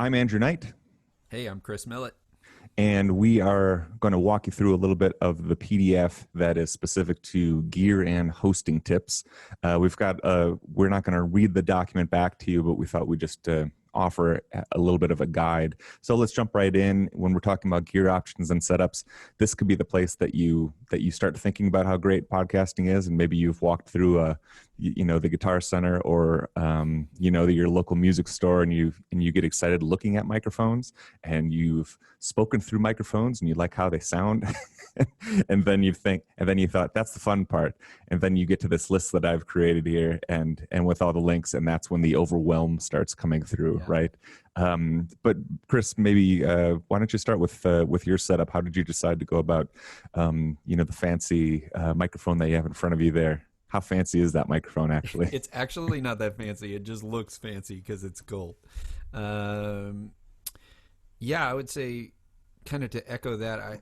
I'm Andrew Knight, Hey, I'm Chris Millett. and we are going to walk you through a little bit of the PDF that is specific to gear and hosting tips. We're not going to read the document back to you, but we thought we'd just offer a little bit of a guide. So let's jump right in. When we're talking about gear options and setups, this could be the place that you start thinking about how great podcasting is, and maybe you've walked through the Guitar Center or your local music store, and you get excited looking at microphones, and you've spoken through microphones and you like how they sound. and then you thought that's the fun part, and then you get to this list that I've created here and with all the links, and that's when the overwhelm starts coming through. Yeah. Right. But Chris, maybe why don't you start with your setup? How did you decide to go about the fancy microphone that you have in front of you there? How fancy is that microphone, actually? It's actually not that fancy. It just looks fancy because it's gold. Yeah, I would say, kind of to echo that,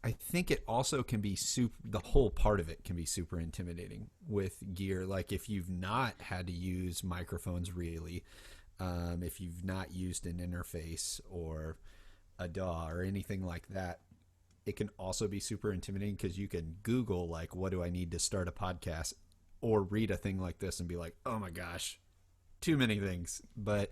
I think it also can be the whole part of it can be super intimidating with gear. Like if you've not had to use microphones really, if you've not used an interface or a DAW or anything like that, it can also be super intimidating because you can Google, like, what do I need to start a podcast, or read a thing like this and be like, oh my gosh, too many things. But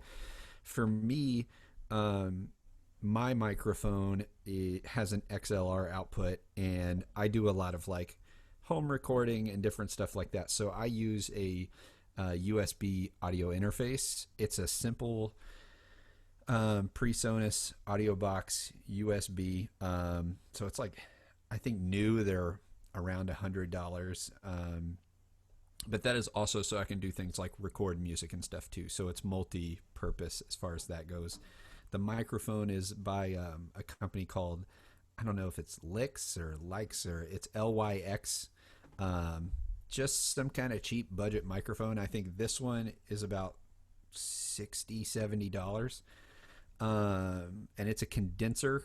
for me, my microphone, it has an XLR output, and I do a lot of like home recording and different stuff like that. So I use a USB audio interface. It's a simple PreSonus audio box USB. So it's like, I think new, they're around $100. But that is also so I can do things like record music and stuff too. So it's multi-purpose as far as that goes. The microphone is by a company called, I don't know if it's Licks or Likes, or it's LYX. Just some kind of cheap budget microphone. I think this one is about $60-$70. And it's a condenser.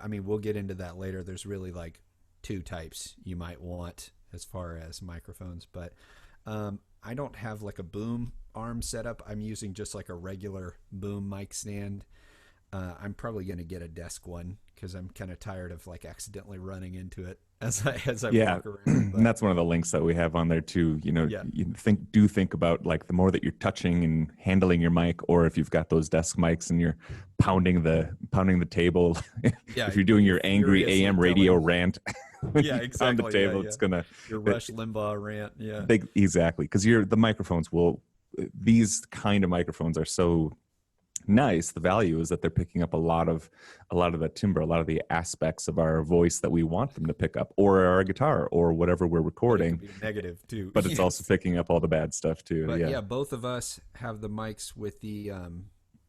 I mean, we'll get into that later. There's really like two types you might want as far as microphones, but I don't have like a boom arm setup. I'm using just like a regular boom mic stand. I'm probably going to get a desk one because I'm kind of tired of like accidentally running into it as I walk around. But, and that's one of the links that we have on there too. yeah. You think about like the more that you're touching and handling your mic, or if you've got those desk mics and you're pounding the table. Yeah, if you're doing your angry AM radio rant, yeah, exactly. on the table, yeah. it's gonna your Rush Limbaugh rant. Yeah, exactly, because the microphones will. These kind of microphones are so nice. The value is that they're picking up a lot of that timbre, a lot of the aspects of our voice that we want them to pick up, or our guitar, or whatever we're recording. It can be negative too, but it's also picking up all the bad stuff too. But yeah, both of us have the mics with the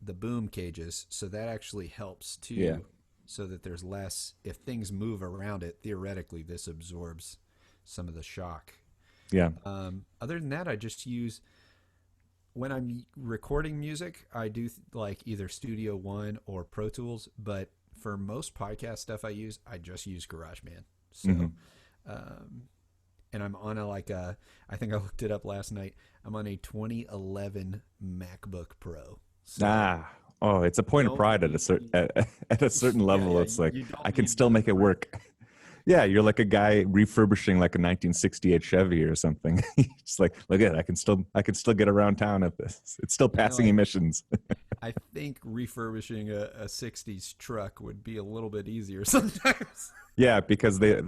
boom cages, so that actually helps too. Yeah. So that there's less, if things move around it, theoretically this absorbs some of the shock. Yeah. Other than that, I just use, when I'm recording music, I do like either Studio One or Pro Tools, but for most podcast stuff I just use GarageBand. So, and I'm on I think I looked it up last night. I'm on a 2011 MacBook Pro. So it's a point of pride at a certain level. Yeah, it's like, I can still make it work. Yeah, you're like a guy refurbishing like a 1968 Chevy or something. Just like, look at it, I can still get around town at this. It's still passing emissions. I think refurbishing a 60s truck would be a little bit easier sometimes. Yeah, because they're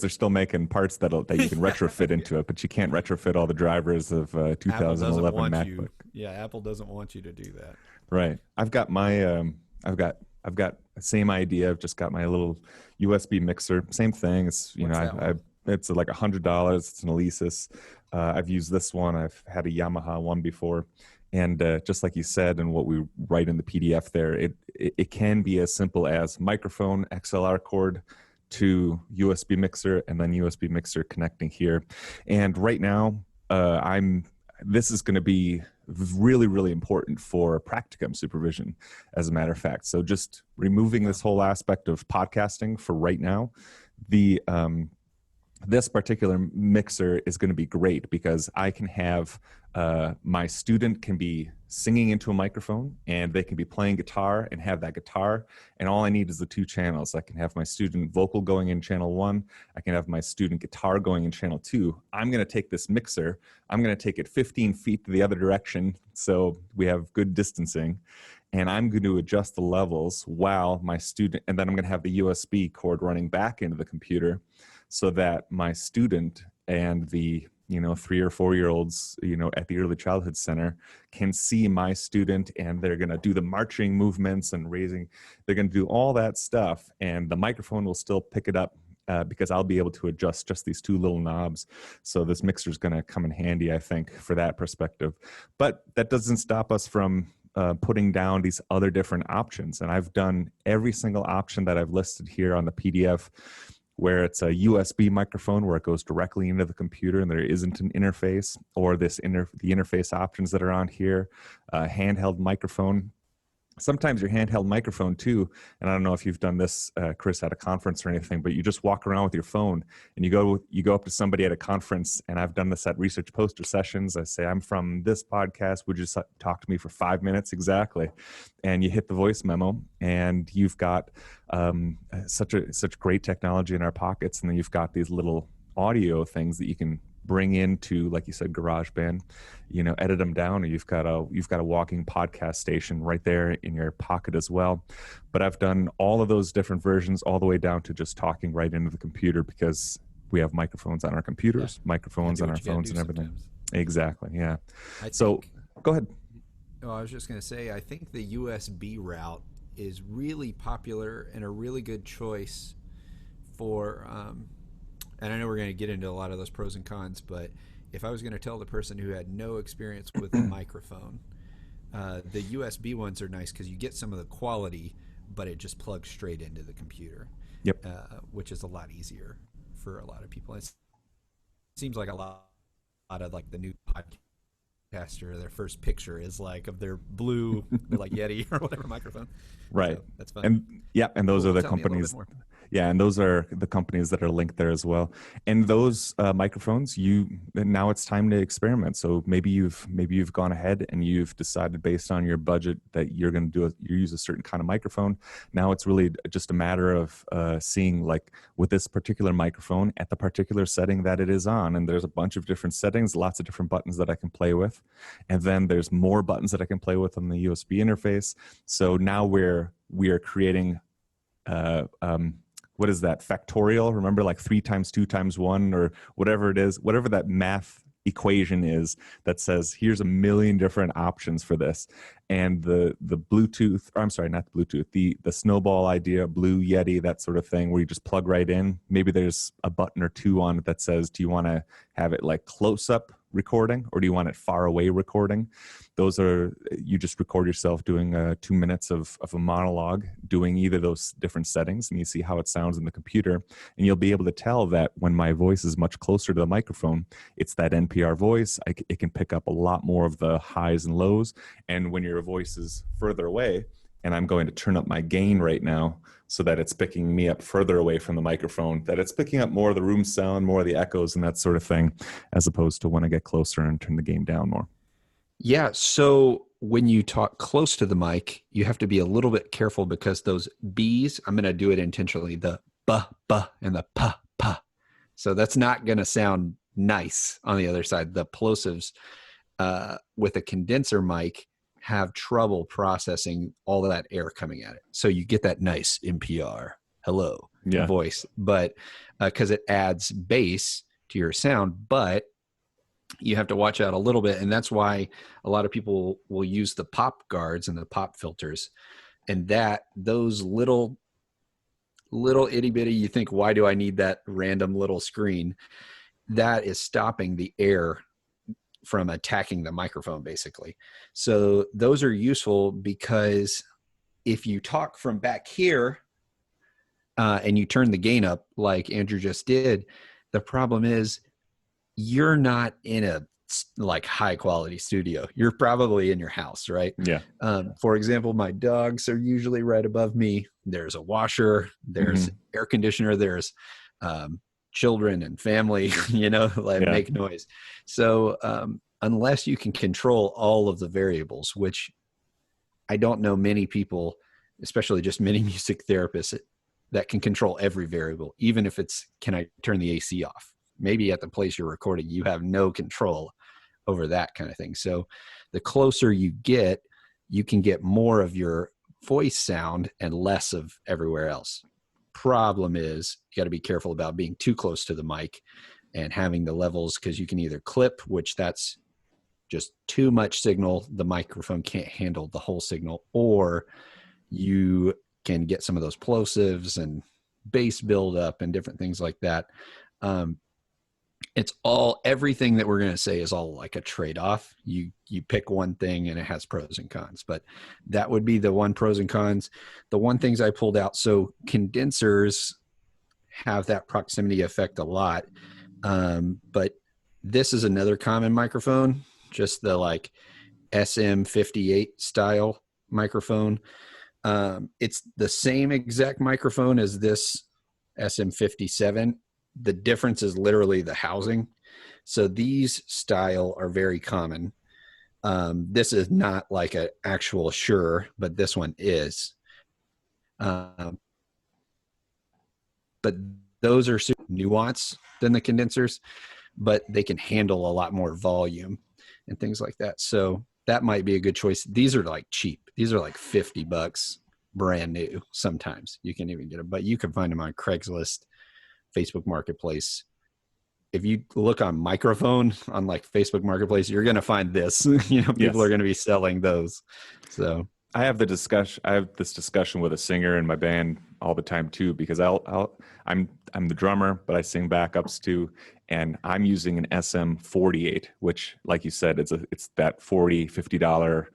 still making parts that you can retrofit into it, but you can't retrofit all the drivers of 2011 MacBook. Apple doesn't want you to do that. Right. I've got my I've got the same idea. I've just got my little USB mixer. Same thing. It's it's like $100. It's an Alesis. I've used this one. I've had a Yamaha one before, and just like you said, and what we write in the PDF there, it can be as simple as microphone, XLR cord to USB mixer, and then USB mixer connecting here. And right now, this is going to be really, really important for practicum supervision, as a matter of fact. So just removing this whole aspect of podcasting for right now, this particular mixer is going to be great because I can have my student can be singing into a microphone, and they can be playing guitar and have that guitar. And all I need is the 2 channels. I can have my student vocal going in channel 1. I can have my student guitar going in channel 2. I'm going to take this mixer. I'm going to take it 15 feet to the other direction, so we have good distancing. And I'm going to adjust the levels while my student, and then I'm going to have the USB cord running back into the computer so that my student and the 3 or 4-year-olds, at the early childhood center can see my student, and they're going to do the marching movements and raising. They're going to do all that stuff, and the microphone will still pick it up because I'll be able to adjust just these 2 little knobs. So this mixer is going to come in handy, I think, for that perspective. But that doesn't stop us from putting down these other different options. And I've done every single option that I've listed here on the PDF, where it's a USB microphone where it goes directly into the computer and there isn't an interface, or the interface options that are on here, handheld microphone. Sometimes your handheld microphone too, and I don't know if you've done this, Chris, at a conference or anything, but you just walk around with your phone and you go up to somebody at a conference, and I've done this at research poster sessions. I say, I'm from this podcast. Would you just talk to me for 5 minutes? Exactly. And you hit the voice memo, and you've got such great technology in our pockets. And then you've got these little audio things that you can bring into, like you said, GarageBand, edit them down, or you've got a walking podcast station right there in your pocket as well. But I've done all of those different versions all the way down to just talking right into the computer, because we have microphones on our computers, microphones on our phones and everything. Sometimes. Exactly. Yeah. Go ahead. Oh, I was just going to say, I think the USB route is really popular and a really good choice for, and I know we're going to get into a lot of those pros and cons, but if I was going to tell the person who had no experience with a microphone, the USB ones are nice because you get some of the quality, but it just plugs straight into the computer. Yep. Which is a lot easier for a lot of people. It seems like a lot of like the new podcaster, their first picture is like of their blue, they're like Yeti or whatever microphone. Right. So that's fun. And those are the companies. Yeah, and those are the companies that are linked there as well. And those microphones, now it's time to experiment. So maybe you've gone ahead and you've decided based on your budget that you're going to use a certain kind of microphone. Now it's really just a matter of seeing, like, with this particular microphone at the particular setting that it is on. And there's a bunch of different settings, lots of different buttons that I can play with. And then there's more buttons that I can play with on the USB interface. So now we are creating what is that, factorial? Remember, like 3 times 2 times 1, or whatever it is, whatever that math equation is that says here's a million different options for this. And the Bluetooth, or I'm sorry, not the Bluetooth, the Snowball idea, Blue Yeti, that sort of thing, where you just plug right in. Maybe there's a button or 2 on it that says, do you want to have it like close up recording, or do you want it far away recording? Those are, you just record yourself doing 2 minutes of a monologue, doing either of those different settings, and you see how it sounds in the computer. And you'll be able to tell that when my voice is much closer to the microphone, it's that NPR voice. It can pick up a lot more of the highs and lows. And when your voice is further away, and I'm going to turn up my gain right now so that it's picking me up further away from the microphone, that it's picking up more of the room sound, more of the echoes and that sort of thing, as opposed to when I get closer and turn the gain down more. Yeah, so when you talk close to the mic, you have to be a little bit careful, because those B's, I'm going to do it intentionally, the buh and the puh. So that's not going to sound nice on the other side. The plosives with a condenser mic have trouble processing all of that air coming at it. So you get that nice NPR, hello, voice, but because it adds bass to your sound, but you have to watch out a little bit. And that's why a lot of people will use the pop guards and the pop filters, and those little itty bitty, you think, why do I need that random little screen? That is stopping the air from attacking the microphone, basically. So those are useful, because if you talk from back here and you turn the gain up like Andrew just did, the problem is you're not in a like high quality studio. You're probably in your house, right? Yeah. For example, my dogs are usually right above me. There's a washer, there's air conditioner, there's children and family, make noise. So unless you can control all of the variables, which I don't know many people, especially just many music therapists, that can control every variable, even if it's, can I turn the AC off? Maybe at the place you're recording, you have no control over that kind of thing. So the closer you get, you can get more of your voice sound and less of everywhere else. Problem is, you got to be careful about being too close to the mic and having the levels, because you can either clip, which that's just too much signal, the microphone can't handle the whole signal, or you can get some of those plosives and bass buildup and different things like that. It's all, everything that we're going to say is all like a trade-off. You pick one thing and it has pros and cons, but that would be the one pros and cons. The one things I pulled out. So condensers have that proximity effect a lot. But this is another common microphone, just the like SM58 style microphone. It's the same exact microphone as this SM57. The difference is literally the housing. So these style are very common. This is not like an actual Shure, but this one is. But those are super nuanced than the condensers, but they can handle a lot more volume and things like that. So that might be a good choice. These are like cheap. These are like $50 brand new. Sometimes you can even get them, but you can find them on Craigslist, Facebook Marketplace. If you look on microphone on like Facebook Marketplace, you're going to find this. People are going to be selling those. So I have this discussion with a singer in my band all the time too, because I'm the drummer, but I sing backups too, and I'm using an SM48, which, like you said, it's that $50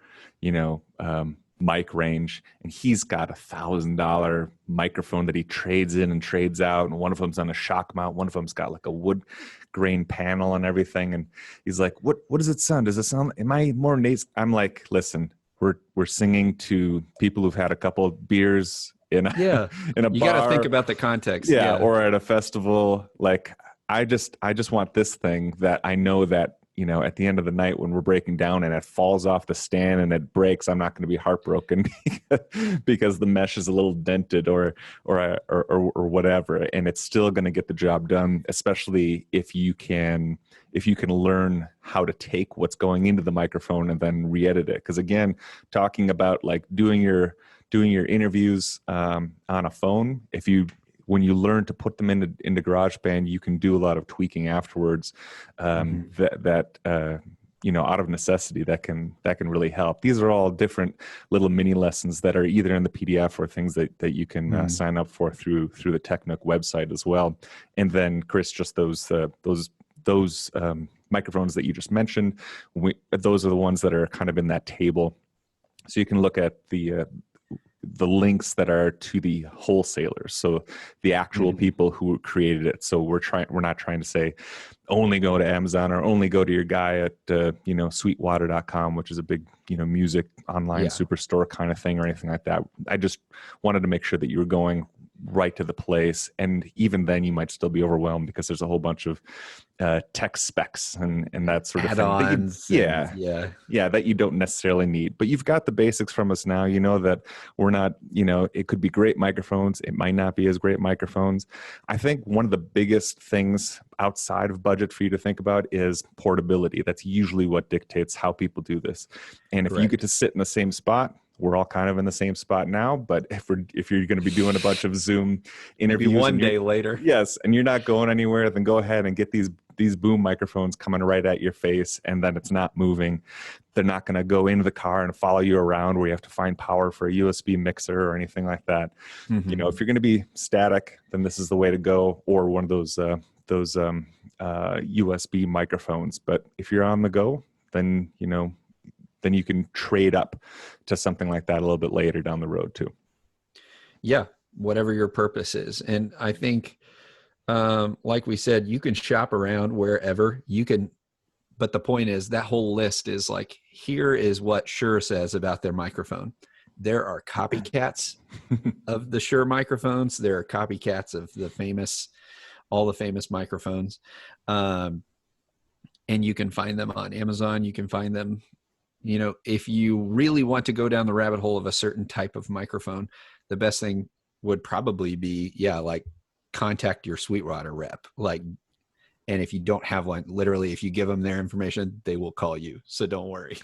mic range, and he's got $1,000 microphone that he trades in and trades out, and one of them's on a shock mount, one of them's got like a wood grain panel and everything, and he's like, what does it sound? Does it sound, am I more nasal? I'm like, listen, we're singing to people who've had a couple of beers in a in a bar. You got to think about the context. Or at a festival. Like, I just want this thing that I know that, at the end of the night when we're breaking down and it falls off the stand and it breaks, I'm not going to be heartbroken because the mesh is a little dented or whatever, and it's still going to get the job done. Especially if you can learn how to take what's going into the microphone and then re-edit it. Because again, talking about like doing your interviews on a phone, when you learn to put them into GarageBand, you can do a lot of tweaking afterwards. Out of necessity, that can really help. These are all different little mini lessons that are either in the PDF or things that you can sign up for through the Technook website as well. And then, Chris, just those microphones that you just mentioned, those are the ones that are kind of in that table. So you can look at the links that are to the wholesalers, so the actual people who created it. So we're not trying to say only go to Amazon or only go to your guy at sweetwater.com, which is a big music online superstore kind of thing, or anything like that. I just wanted to make sure that you were going right to the place, and even then you might still be overwhelmed because there's a whole bunch of tech specs and that sort of add-ons thing that you don't necessarily need. But you've got the basics from us now. You know that we're not, it could be great microphones, it might not be as great microphones. I think one of the biggest things outside of budget for you to think about is portability. That's usually what dictates how people do this. And if you get to sit in the same spot, we're all kind of in the same spot now, but if you're going to be doing a bunch of Zoom interviews one day later, yes, and you're not going anywhere, then go ahead and get these boom microphones coming right at your face, and then it's not moving. They're not going to go into the car and follow you around where you have to find power for a USB mixer or anything like that. If you're going to be static, then this is the way to go, or one of those USB microphones. But if you're on the go, then then you can trade up to something like that a little bit later down the road too. Yeah, whatever your purpose is. And I think, like we said, you can shop around wherever you can. But the point is, that whole list is like, here is what Shure says about their microphone. There are copycats of the Shure microphones. There are copycats of all the famous microphones. and you can find them on Amazon. You can find them, you know, if you really want to go down the rabbit hole of a certain type of microphone, the best thing would probably be, yeah, like contact your Sweetwater rep. Like, and if you don't have one, literally, if you give them their information, they will call you. So don't worry.